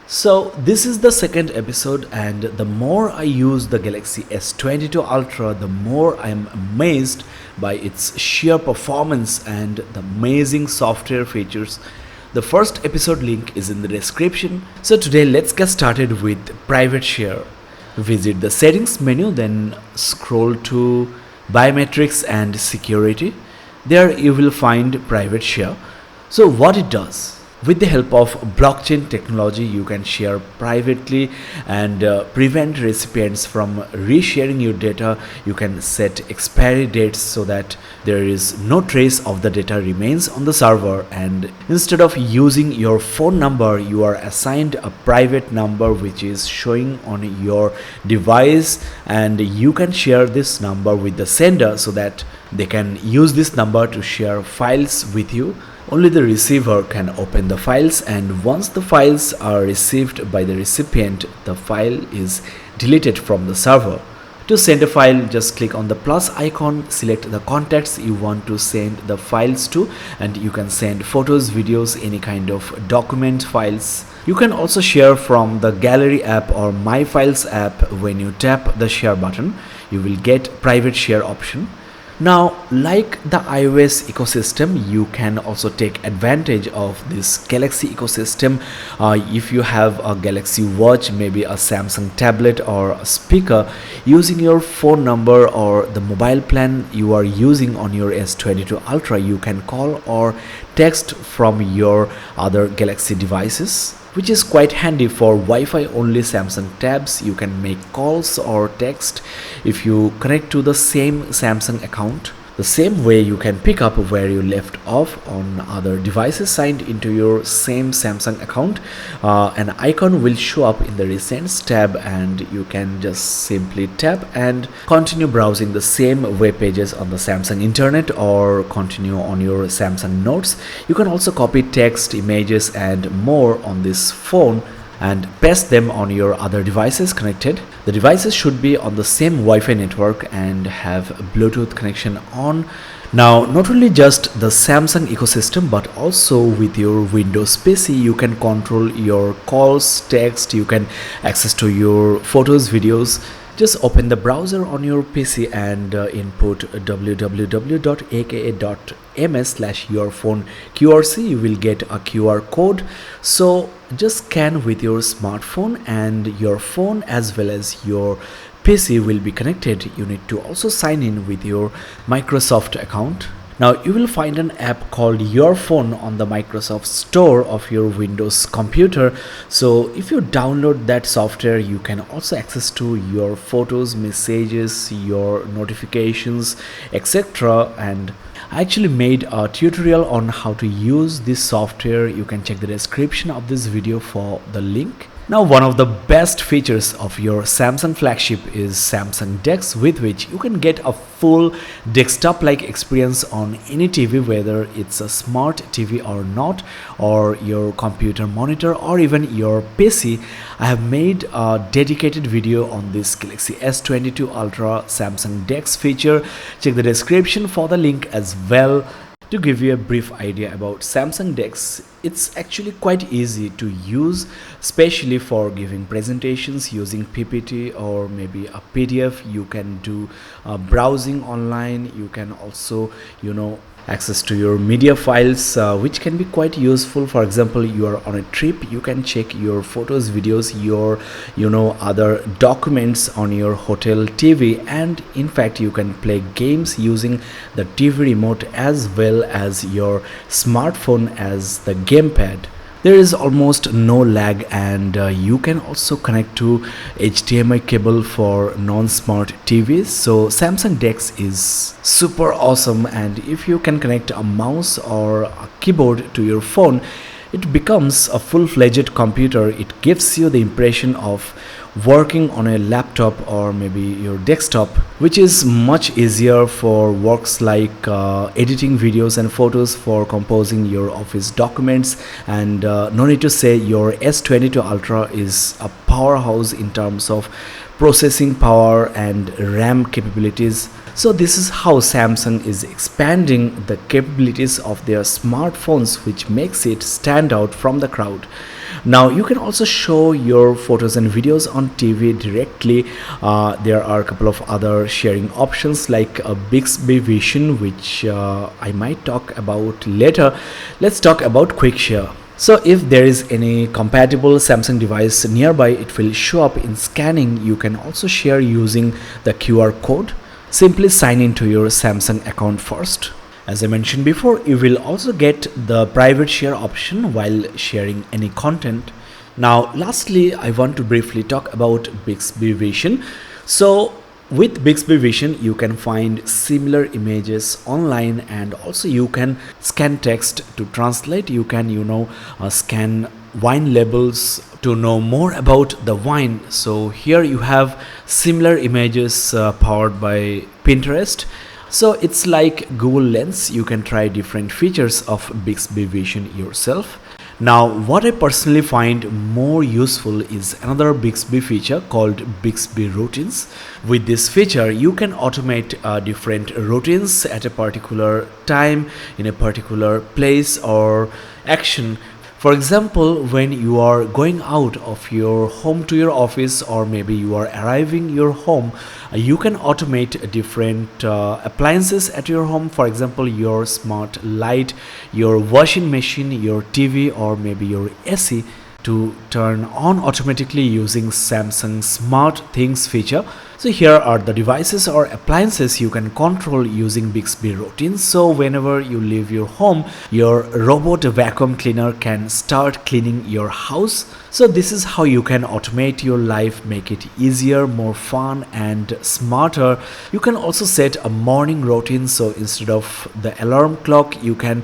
So this is the second episode, and the more I use the Galaxy S22 Ultra, the more I am amazed by its sheer performance and the amazing software features. The first episode link is in the description. So today let's get started with private share. Visit the settings menu, then scroll to biometrics and security. There you will find private share. So what it does, with the help of blockchain technology, you can share privately and prevent recipients from resharing your data. You can set expiry dates so that there is no trace of the data remains on the server, and instead of using your phone number, you are assigned a private number which is showing on your device, and you can share this number with the sender so that they can use this number to share files with you. Only the receiver can open the files, and once the files are received by the recipient, the file is deleted from the server. To send a file, just click on the plus icon, select the contacts you want to send the files to, and you can send photos, videos, any kind of document files. You can also share from the Gallery app or My Files app. When you tap the share button, you will get private share option. Now, like the iOS ecosystem, you can also take advantage of this Galaxy ecosystem. If you have a Galaxy Watch, maybe a Samsung tablet or a speaker, using your phone number or the mobile plan you are using on your S22 Ultra, you can call or text from your other Galaxy devices, which is quite handy for Wi-Fi only Samsung tabs. You can make calls or text if you connect to the same Samsung account. The same way you can pick up where you left off on other devices signed into your same Samsung account. An icon will show up in the Recents tab, and you can just simply tap and continue browsing the same web pages on the Samsung internet or continue on your Samsung Notes. You can also copy text, images and more on this phone and paste them on your other devices connected. The devices should be on the same Wi-Fi network and have a Bluetooth connection on. Now, not only just the Samsung ecosystem, but also with your Windows PC, you can control your calls, text, you can access to your photos, videos. Just open the browser on your PC and input www.aka.ms/yourphoneqrc. You will get a QR code. So just scan with your smartphone, and your phone as well as your PC will be connected. You need to also sign in with your Microsoft account. Now you will find an app called Your Phone on the Microsoft Store of your Windows computer. So if you download that software, you can also access to your photos, messages, your notifications, etc. And I actually made a tutorial on how to use this software. You can check the description of this video for the link. Now, one of the best features of your Samsung Flagship is Samsung DeX, with which you can get a full desktop-like experience on any TV, whether it's a smart TV or not, or your computer monitor or even your PC. I have made a dedicated video on this Galaxy S22 Ultra Samsung DeX feature. Check the description for the link as well. To give you a brief idea about Samsung DeX, it's actually quite easy to use, especially for giving presentations using PPT or maybe a PDF. You can do browsing online. You can also, access to your media files, which can be quite useful. For example, you are on a trip, you can check your photos, videos, your other documents on your hotel TV, and in fact you can play games using the TV remote as well as your smartphone as the gamepad. There is almost no lag, and you can also connect to HDMI cable for non-smart TVs. So Samsung DeX is super awesome, and if you can connect a mouse or a keyboard to your phone, it becomes a full-fledged computer. It gives you the impression of working on a laptop or maybe your desktop, which is much easier for works like editing videos and photos, for composing your office documents. And no need to say, your S22 Ultra is a powerhouse in terms of processing power and RAM capabilities. So this is how Samsung is expanding the capabilities of their smartphones, which makes it stand out from the crowd. Now you can also show your photos and videos on TV directly. There are a couple of other sharing options like Bixby Vision, which I might talk about later. Let's talk about Quick Share. So if there is any compatible Samsung device nearby, it will show up in scanning. You can also share using the QR code. Simply sign into your Samsung account first. As I mentioned before, you will also get the private share option while sharing any content. Now lastly, I want to briefly talk about Bixby Vision. So with Bixby Vision, you can find similar images online, and also you can scan text to translate. You can scan wine labels to know more about the wine. So here you have similar images powered by Pinterest. So it's like Google Lens. You can try different features of Bixby Vision yourself. Now what I personally find more useful is another Bixby feature called Bixby Routines. With this feature, you can automate different routines at a particular time, in a particular place or action. For example, when you are going out of your home to your office, or maybe you are arriving your home, you can automate different appliances at your home. For example, your smart light, your washing machine, your TV, or maybe your AC, to turn on automatically using Samsung Smart Things feature. So here are the devices or appliances you can control using Bixby Routines. So whenever you leave your home, your robot vacuum cleaner can start cleaning your house. So this is how you can automate your life, make it easier, more fun and smarter. You can also set a morning routine. So instead of the alarm clock, you can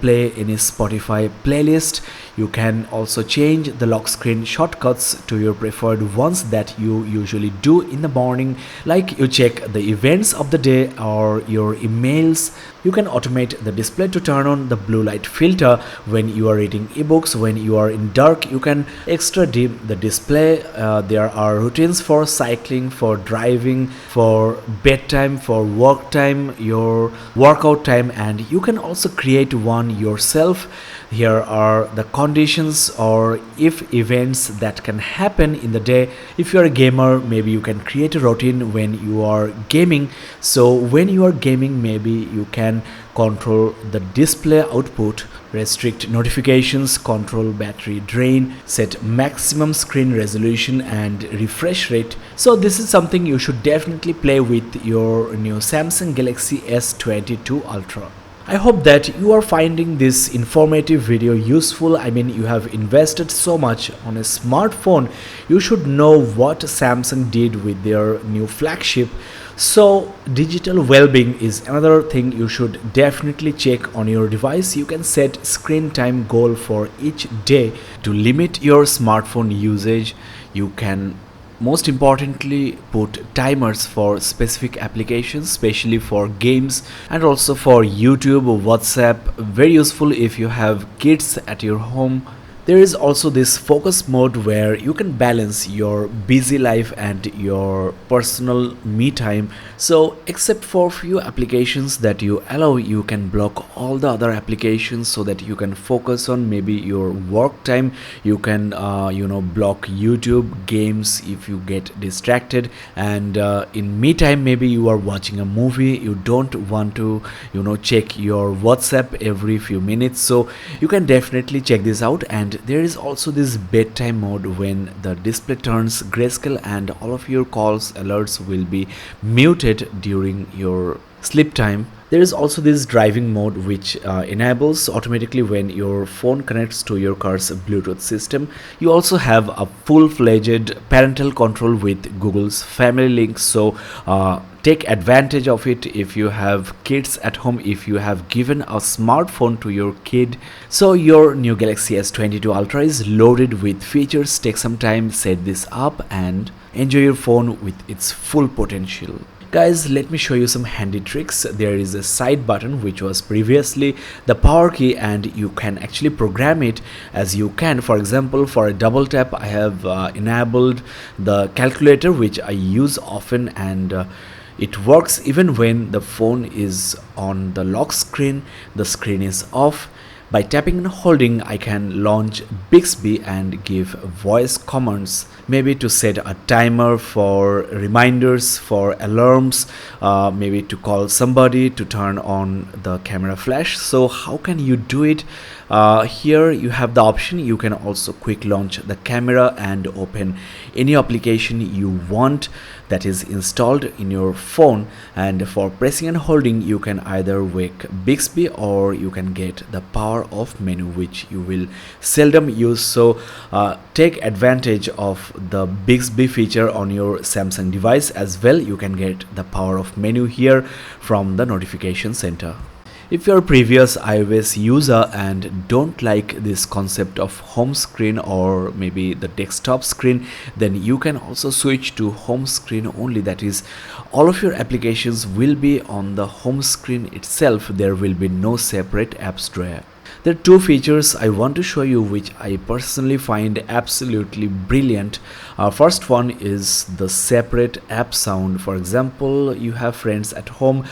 play any Spotify playlist. You can also change the lock screen shortcuts to your preferred ones that you usually do in the morning, like you check the events of the day or your emails. You can automate the display to turn on the blue light filter when you are reading ebooks. When you are in dark, you can extra dim the display. There are routines for cycling, for driving, for bedtime, for work time, your workout time, and you can also create one yourself. Here are the conditions or if events that can happen in the day. If you are a gamer, maybe you can create a routine when you are gaming. So when you are gaming, maybe you can control the display output, restrict notifications, control battery drain, set maximum screen resolution and refresh rate. So this is something you should definitely play with your new Samsung Galaxy S22 Ultra. I hope that you are finding this informative video useful. I mean, you have invested so much on a smartphone. You should know what Samsung did with their new flagship. So digital well-being is another thing you should definitely check on your device. You can set screen time goal for each day to limit your smartphone usage. You can most importantly put timers for specific applications, especially for games and also for YouTube or WhatsApp. Very useful if you have kids at your home. There is also this focus mode where you can balance your busy life and your personal me time. So except for few applications that you allow, you can block all the other applications so that you can focus on maybe your work time. You can block YouTube, games if you get distracted, and in me time maybe you are watching a movie. You don't want to check your WhatsApp every few minutes. So you can definitely check this out. And there is also this bedtime mode when the display turns grayscale and all of your calls alerts will be muted during your sleep time. There is also this driving mode which enables automatically when your phone connects to your car's Bluetooth system. You also have a full-fledged parental control with Google's Family Link. So take advantage of it if you have kids at home, if you have given a smartphone to your kid. So your new Galaxy S22 Ultra is loaded with features. Take some time, set this up and enjoy your phone with its full potential. Guys, let me show you some handy tricks. There is a side button which was previously the power key, and you can actually program it as you can. For example, for a double tap, I have enabled the calculator, which I use often, and it works even when the phone is on the lock screen, the screen is off. By tapping and holding, I can launch Bixby and give voice commands, maybe to set a timer, for reminders, for alarms, maybe to call somebody, to turn on the camera flash. So how can you do it? Here you have the option. You can also quick launch the camera and open any application you want that is installed in your phone, and for pressing and holding you can either wake Bixby or you can get the power off menu, which you will seldom use. So take advantage of the Bixby feature on your Samsung device as well. You can get the power off menu here from the notification center. If you're a previous iOS user and don't like this concept of home screen or maybe the desktop screen, then you can also switch to home screen only. That is, all of your applications will be on the home screen itself. There will be no separate apps drawer. There are two features I want to show you which I personally find absolutely brilliant. First one is the separate app sound. For example, you have friends at home,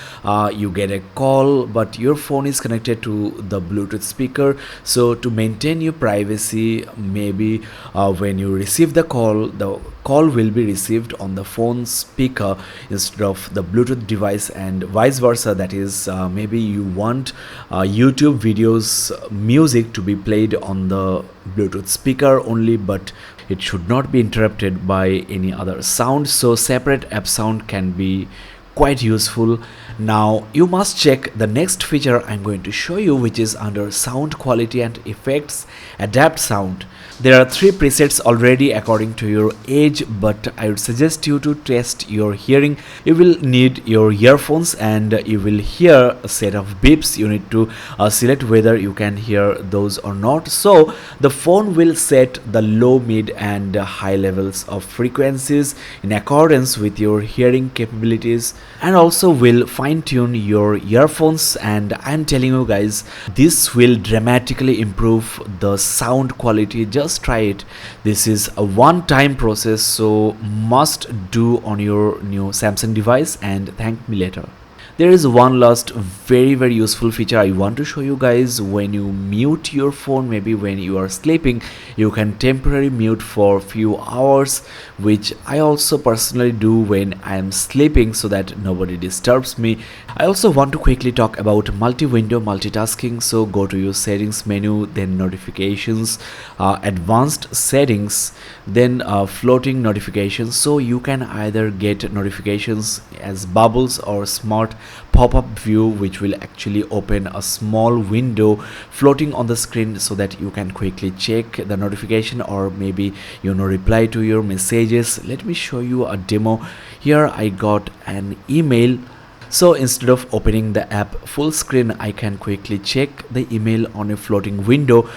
you get a call but your phone is connected to the Bluetooth speaker. So to maintain your privacy, maybe when you receive the call will be received on the phone speaker instead of the Bluetooth device, and vice versa. That is, maybe you want YouTube videos, music to be played on the Bluetooth speaker only, but it should not be interrupted by any other sound. So separate app sound can be quite useful. Now you must check the next feature I'm going to show you, which is under sound quality and effects, adapt sound. There are 3 presets already according to your age, but I would suggest you to test your hearing. You will need your earphones and you will hear a set of beeps. You need to select whether you can hear those or not. So the phone will set the low, mid and high levels of frequencies in accordance with your hearing capabilities, and also will fine-tune your earphones. And I'm telling you guys, this will dramatically improve the sound quality. Just try it. This is a one-time process, so must do on your new Samsung device and thank me later. There is one last very useful feature I want to show you guys. When you mute your phone, maybe when you are sleeping, you can temporarily mute for few hours, which I also personally do when I am sleeping so that nobody disturbs me. I also want to quickly talk about multi-window multitasking. So go to your settings menu, then notifications, advanced settings, then floating notifications. So you can either get notifications as bubbles or smart pop-up view, which will actually open a small window floating on the screen so that you can quickly check the notification or maybe reply to your messages. Let me show you a demo. Here I got an email. So instead of opening the app full screen, I can quickly check the email on a floating window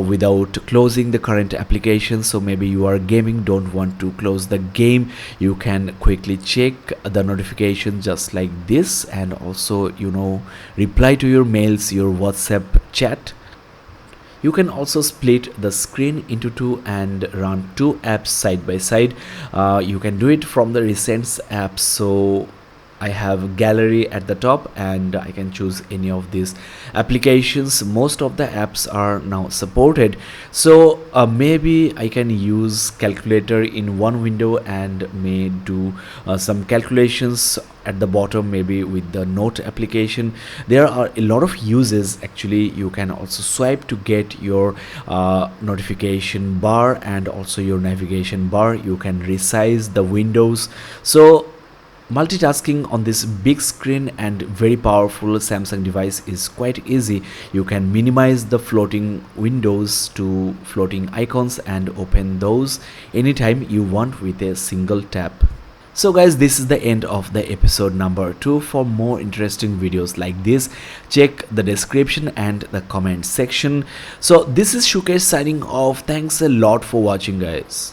without closing the current application. So maybe you are gaming, don't want to close the game, you can quickly check the notification just like this, and also reply to your mails, your WhatsApp chat. You can also split the screen into 2 and run 2 apps side by side. You can do it from the recent apps. So I have gallery at the top and I can choose any of these applications. Most of the apps are now supported. So maybe I can use calculator in one window and may do some calculations at the bottom, maybe with the note application. There are a lot of uses. Actually, you can also swipe to get your notification bar and also your navigation bar. You can resize the windows. So multitasking on this big screen and very powerful Samsung device is quite easy. You can minimize the floating windows to floating icons and open those anytime you want with a single tap. So guys, this is the end of the episode number 2. For more interesting videos like this, check the description and the comment section. So this is Shukesh signing off. Thanks a lot for watching, guys.